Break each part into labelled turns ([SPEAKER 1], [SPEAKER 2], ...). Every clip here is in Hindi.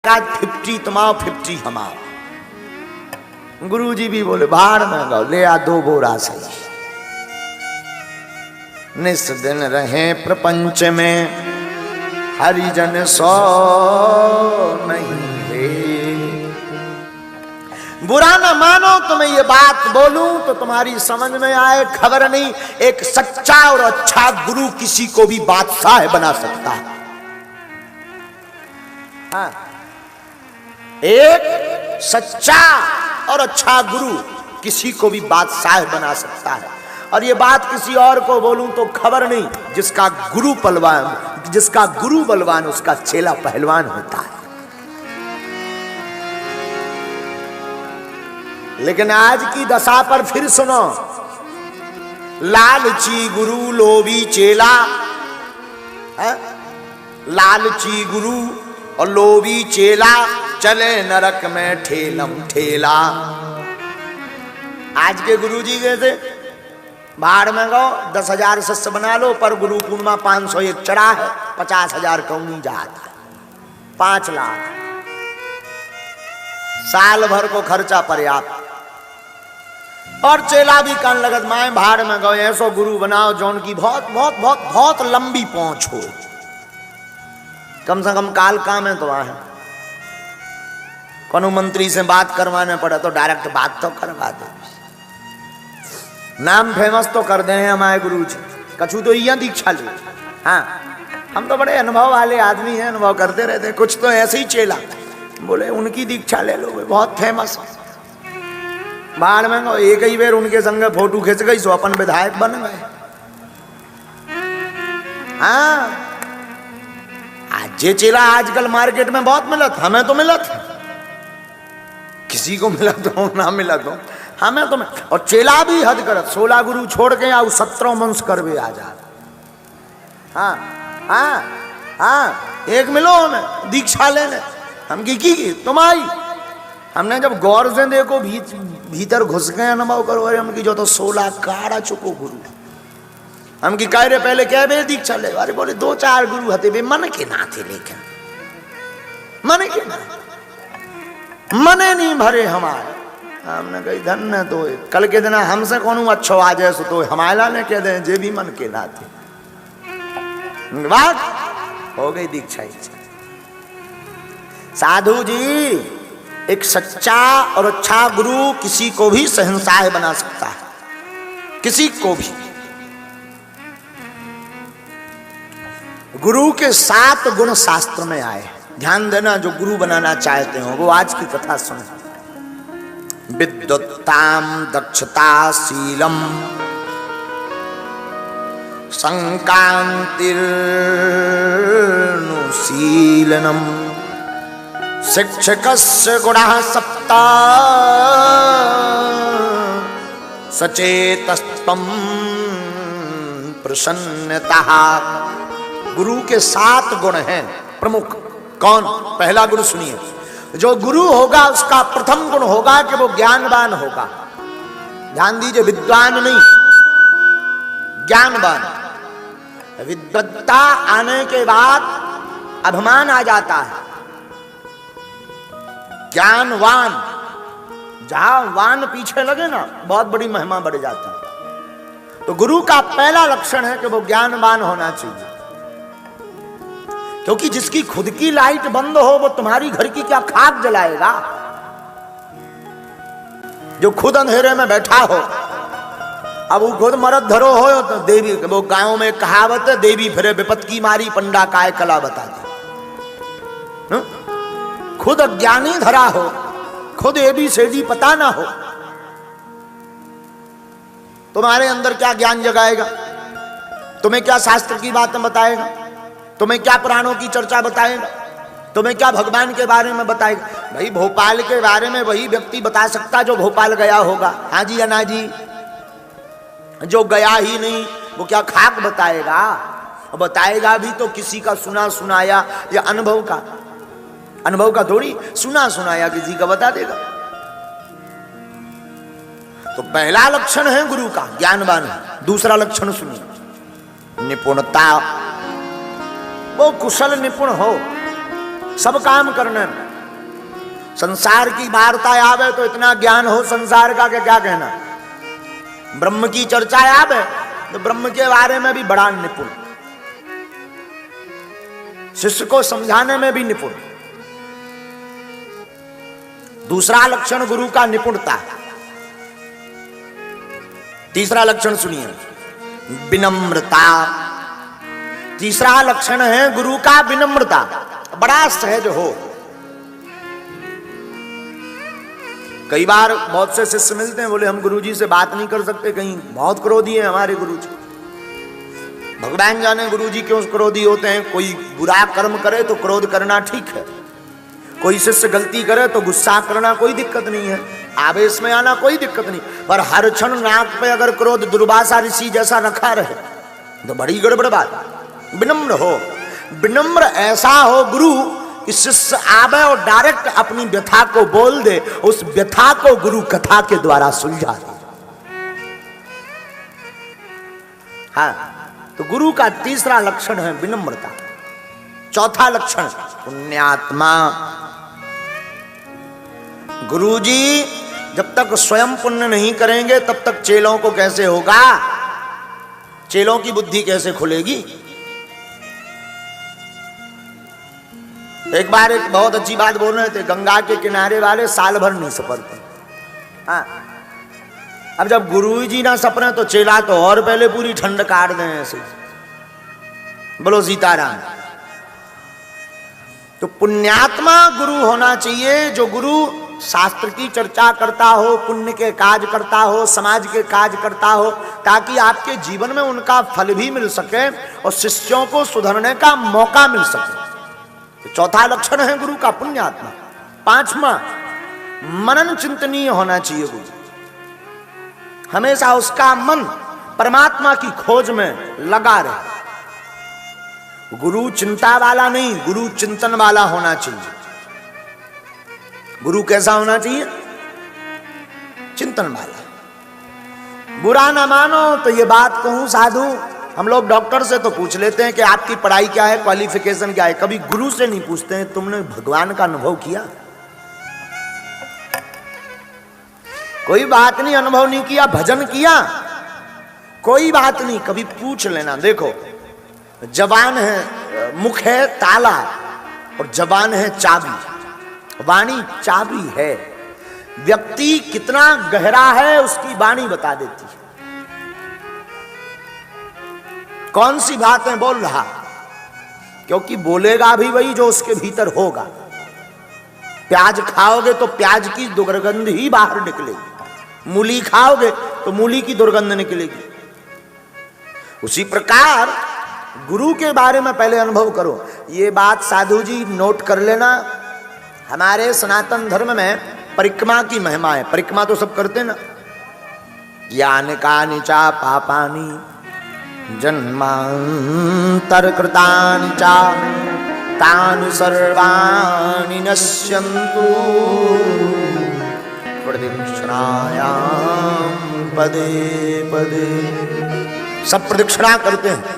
[SPEAKER 1] आध 50 तुम आओ 50 हम आओ। गुरु जी भी बोले भाड़ में गो, ले आ 2 बोरा सही। निस दिन रहे प्रपंच में हरिजन सो नहीं है। बुरा न मानो तो मैं ये बात बोलूं तो तुम्हारी समझ में आए, खबर नहीं। एक सच्चा और अच्छा गुरु किसी को भी बादशाह बना सकता है। हाँ। एक सच्चा और अच्छा गुरु किसी को भी बादशाह बना सकता है। और ये बात किसी और को बोलूं तो खबर नहीं, जिसका गुरु बलवान उसका चेला पहलवान होता है। लेकिन आज की दशा पर फिर सुनो, लालची गुरु लोभी चेला है? लालची गुरु और लोभी चेला चले नरक में ठेलम ठेला। आज के गुरु जी कैसे भाड़ में गो 10,000 सस्य बना लो, पर गुरु पूर्णिमा 501 चढ़ा है, 50,000 कौनी जाता, 5 लाख साल भर को खर्चा पर्याप्त। और चेला भी कान लगत माए भाड़ में गए, ऐसो गुरु बनाओ जौन की बहुत बहुत बहुत बहुत लंबी पहुंच हो। कम से कम काल काम है तो आए, कोनो मंत्री से बात करवाने पड़े तो डायरेक्ट बात तो करवा दो, नाम फेमस तो कर दे हमारे गुरु जी। कछु तो यह दीक्षा ले। हाँ, हम तो बड़े अनुभव वाले आदमी हैं, अनुभव करते रहते। कुछ तो ऐसे ही चेला बोले उनकी दीक्षा ले लो, बहुत फेमस। बाढ़ में गो एक ही बेर उनके संग फोटो खींच गई सो अपन विधायक बन गए। हाँ, आज ये चेला आजकल मार्केट में बहुत मिलत, हमें तो मिलत, किसी को मिला तो ना मिला तो हमें तो। और चेला भी हद करत, 16 गुरु छोड़ के आओ 17 मंस करवे आ जा। हाँ हाँ हाँ, एक मिलो हमें दीक्षा लेने। हम की तुम आई, हमने जब गौर से देखो भीतर घुस गए अनुभव करो। अरे हम की जो तो 16 काड़ा चुको गुरु। हम की कह रहे पहले क्या बे दीक्षा ले, अरे बोले 2-4 गुरु हते बे मन के ना थे, लेकिन मन के ना मने नहीं भरे हमारे। हमने कही धन्य तो कल के दिन हमसे कौन अच्छो आ जाए सो तो हमारा ने कह दे जे भी मन के ना थे। बात हो गई दीक्षा इच्छा। साधु जी, एक सच्चा और अच्छा गुरु किसी को भी शहंशाह बना सकता है, किसी को भी। गुरु के 7 गुण शास्त्र में आए, ध्यान देना। जो गुरु बनाना चाहते हो वो आज की कथा सुनो। विद्वत्ताम दक्षता शीलम संकांतिर्नुशीलनम शिक्षकस्य गुणः 7 सचेतस्त्वं प्रसन्नतः। गुरु के 7 गुण हैं प्रमुख। कौन? पहला गुण सुनिए, जो गुरु होगा उसका प्रथम गुण होगा कि वो ज्ञानवान होगा। ध्यान दीजिए, विद्वान नहीं, ज्ञानवान। विद्वत्ता आने के बाद अभिमान आ जाता है। ज्ञानवान, जहां वान पीछे लगे ना बहुत बड़ी महिमा बढ़ जाती है। तो गुरु का पहला लक्षण है कि वो ज्ञानवान होना चाहिए। क्योंकि जिसकी खुद की लाइट बंद हो वो तुम्हारी घर की क्या खाक जलाएगा। जो खुद अंधेरे में बैठा हो, अब वो खुद मरद धरो हो तो देवी, वो गांव में कहावत है, देवी फिरे विपत की मारी पंडा काय कला बता दे। खुद अज्ञानी धरा हो, खुद ABCD पता ना हो, तुम्हारे अंदर क्या ज्ञान जगाएगा? तुम्हें क्या शास्त्र की बातें बताएगा? तुम्हें क्या पुराणों की चर्चा बताएगा? तुम्हें क्या भगवान के बारे में बताएगा? भाई भोपाल के बारे में वही व्यक्ति बता सकता जो भोपाल गया होगा। हाँ जी या ना जी? जो गया ही नहीं वो क्या खाक बताएगा? बताएगा भी तो किसी का सुना सुनाया या अनुभव का थोड़ी सुना सुनाया किसी का बता देगा। तो पहला लक्षण है गुरु का ज्ञानवान। दूसरा लक्षण सुनिए, निपुणता। वो कुशल निपुण हो सब काम करने में। संसार की वार्ता आवे तो इतना ज्ञान हो संसार का कि क्या कहना। ब्रह्म की चर्चा आवे तो ब्रह्म के बारे में भी बड़ा निपुण, शिष्य को समझाने में भी निपुण। दूसरा लक्षण गुरु का निपुणता। तीसरा लक्षण सुनिए, विनम्रता। तीसरा लक्षण है गुरु का विनम्रता, बड़ा सहज हो। कई बार बहुत से शिष्य मिलते हैं, बोले हम गुरुजी से बात नहीं कर सकते, कहीं बहुत क्रोधी है हमारे गुरुजी। भगवान जाने गुरुजी क्यों क्रोधी होते हैं। कोई बुरा कर्म करे तो क्रोध करना ठीक है, कोई शिष्य गलती करे तो गुस्सा करना कोई दिक्कत नहीं है, आवेश में आना कोई दिक्कत नहीं, पर हर क्षण नाक पे अगर क्रोध दुर्वासा ऋषि जैसा रखा रहे तो बड़ी गड़बड़ बात। विनम्र हो, विनम्र ऐसा हो गुरु कि शिष्य आवे और डायरेक्ट अपनी व्यथा को बोल दे, उस व्यथा को गुरु कथा के द्वारा सुलझा दे। हाँ, तो गुरु का तीसरा लक्षण है विनम्रता। चौथा लक्षण पुण्यात्मा। गुरुजी जब तक स्वयं पुण्य नहीं करेंगे तब तक चेलों को कैसे होगा, चेलों की बुद्धि कैसे खुलेगी। एक बार एक बहुत अच्छी बात बोल रहे थे, गंगा के किनारे वाले साल भर नहीं सपरते। हाँ, अब जब गुरुजी ना सपरे तो चेला तो और पहले पूरी ठंड काट दें ऐसे। बोलो सीताराम। तो पुण्यात्मा गुरु होना चाहिए, जो गुरु शास्त्र की चर्चा करता हो, पुण्य के काज करता हो, समाज के काज करता हो, ताकि आपके जीवन में उनका फल भी मिल सके और शिष्यों को सुधरने का मौका मिल सके। तो चौथा लक्षण है गुरु का पुण्यात्मा। पांचवा मनन चिंतनीय होना चाहिए गुरु, हमेशा उसका मन परमात्मा की खोज में लगा रहे। गुरु चिंता वाला नहीं, गुरु चिंतन वाला होना चाहिए। गुरु कैसा होना चाहिए, चिंतन वाला। बुरा ना मानो तो ये बात कहूं साधु, हम लोग डॉक्टर से तो पूछ लेते हैं कि आपकी पढ़ाई क्या है, क्वालिफिकेशन क्या है, कभी गुरु से नहीं पूछते हैं तुमने भगवान का अनुभव किया। कोई बात नहीं, अनुभव नहीं किया, भजन किया, कोई बात नहीं, कभी पूछ लेना। देखो जबान है, मुख है ताला और जबान है चाबी, वाणी चाबी है। व्यक्ति कितना गहरा है उसकी वाणी बता देती है, कौन सी बातें बोल रहा, क्योंकि बोलेगा भी वही जो उसके भीतर होगा। प्याज खाओगे तो प्याज की दुर्गंध ही बाहर निकलेगी, मूली खाओगे तो मूली की दुर्गंध निकलेगी। उसी प्रकार गुरु के बारे में पहले अनुभव करो। ये बात साधु जी नोट कर लेना, हमारे सनातन धर्म में परिक्रमा की महिमा है। परिक्रमा तो सब करते ना। यानि कानि चा पापानि जन्मांतर कृतानि चा तानि सर्वाणि नश्यन्तु प्रदक्षिणायां पदे पदे। सब प्रदक्षिणा करते हैं।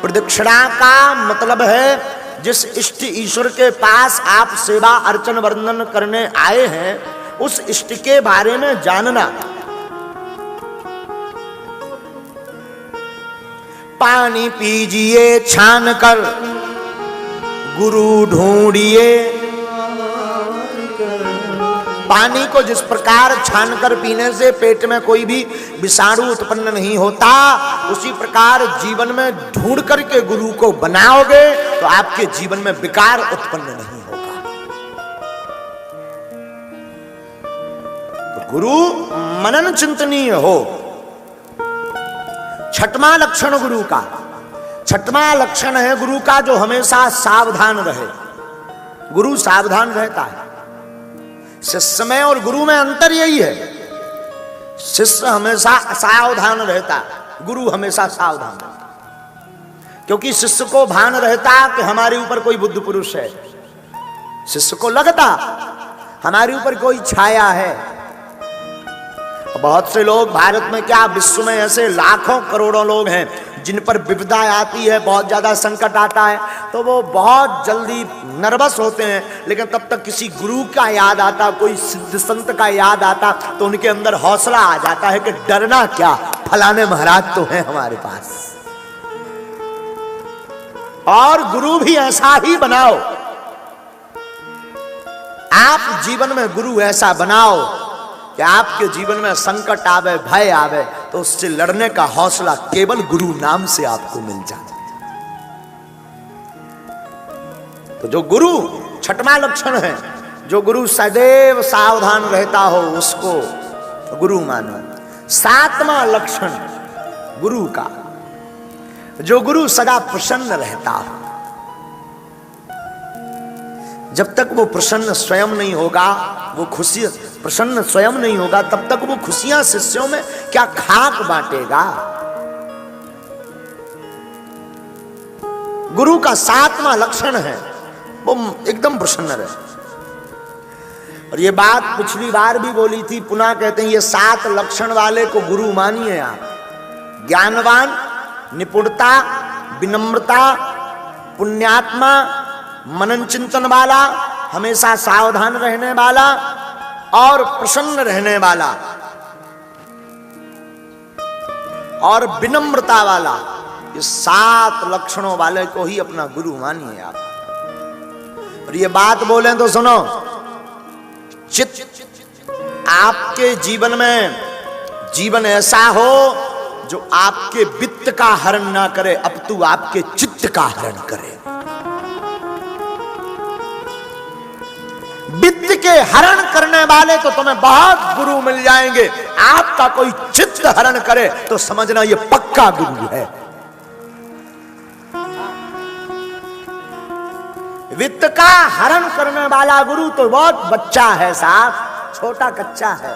[SPEAKER 1] प्रदक्षिणा का मतलब है जिस इष्ट ईश्वर के पास आप सेवा अर्चन वर्णन करने आए हैं उस इष्ट के बारे में जानना। पानी पीजिए छान कर गुरु ढूंढिए। पानी को जिस प्रकार छानकर पीने से पेट में कोई भी विषाणु उत्पन्न नहीं होता, उसी प्रकार जीवन में ढूंढ करके गुरु को बनाओगे तो आपके जीवन में विकार उत्पन्न नहीं होगा। तो गुरु मनन चिंतनीय हो। छठवां लक्षण गुरु का, छठवां लक्षण है गुरु का जो हमेशा सावधान रहे। गुरु सावधान रहता है। शिष्य में और गुरु में अंतर यही है, शिष्य हमेशा असावधान रहता, गुरु हमेशा सावधान रहता। क्योंकि शिष्य को भान रहता कि हमारे ऊपर कोई बुद्ध पुरुष है, शिष्य को लगता हमारे ऊपर कोई छाया है, बहुत से लोग भारत में क्या विश्व में ऐसे लाखों करोड़ों लोग हैं जिन पर विपदा आती है, बहुत ज्यादा संकट आता है तो वो बहुत जल्दी नर्वस होते हैं, लेकिन तब तक किसी गुरु का याद आता, कोई सिद्ध संत का याद आता तो उनके अंदर हौसला आ जाता है कि डरना क्या, फलाने महाराज तो हैं हमारे पास। और गुरु भी ऐसा ही बनाओ, आप जीवन में गुरु ऐसा बनाओ कि आपके जीवन में संकट आवे, भय आवे तो उससे लड़ने का हौसला केवल गुरु नाम से आपको मिल जाए। तो जो गुरु छठवां लक्षण है, जो गुरु सदैव सावधान रहता हो उसको गुरु मानो। सातवां लक्षण गुरु का, जो गुरु सदा प्रसन्न रहता हो। जब तक वो प्रसन्न स्वयं नहीं होगा, वो खुशी प्रसन्न स्वयं नहीं होगा, तब तक वो खुशियां शिष्यों में क्या खाक बांटेगा। गुरु का सातवां लक्षण है वो एकदम प्रसन्न रहे। और ये बात पिछली बार भी बोली थी, पुनः कहते हैं ये 7 लक्षण वाले को गुरु मानिए आप। ज्ञानवान, निपुणता, विनम्रता, पुण्यात्मा, मनन चिंतन वाला, हमेशा सावधान रहने वाला और प्रसन्न रहने वाला और विनम्रता वाला, ये 7 लक्षणों वाले को ही अपना गुरु मानिए आप। और ये बात बोलें तो सुनो, चित्त आपके जीवन में जीवन ऐसा हो जो आपके वित्त का हरण ना करे, अपितु आपके चित्त का हरण करे। वित्त के हरण करने वाले तो तुम्हें बहुत गुरु मिल जाएंगे, आपका कोई चित्त हरण करे तो समझना ये पक्का गुरु है। वित्त का हरण करने वाला गुरु तो बहुत बच्चा है साहब, छोटा कच्चा है,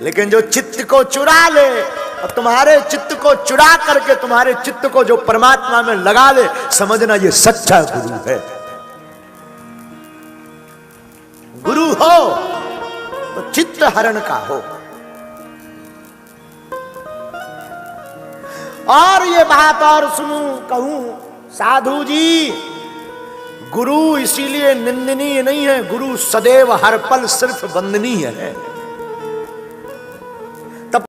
[SPEAKER 1] लेकिन जो चित्त को चुरा ले और तुम्हारे चित्त को चुरा करके तुम्हारे चित्त को जो परमात्मा में लगा ले, समझना ये सच्चा गुरु है। गुरु हो तो चित्त हरण का हो। और ये बात और सुनूं कहूं साधु जी, गुरु इसीलिए निंदनीय नहीं है, गुरु सदैव हर पल सिर्फ वंदनीय है।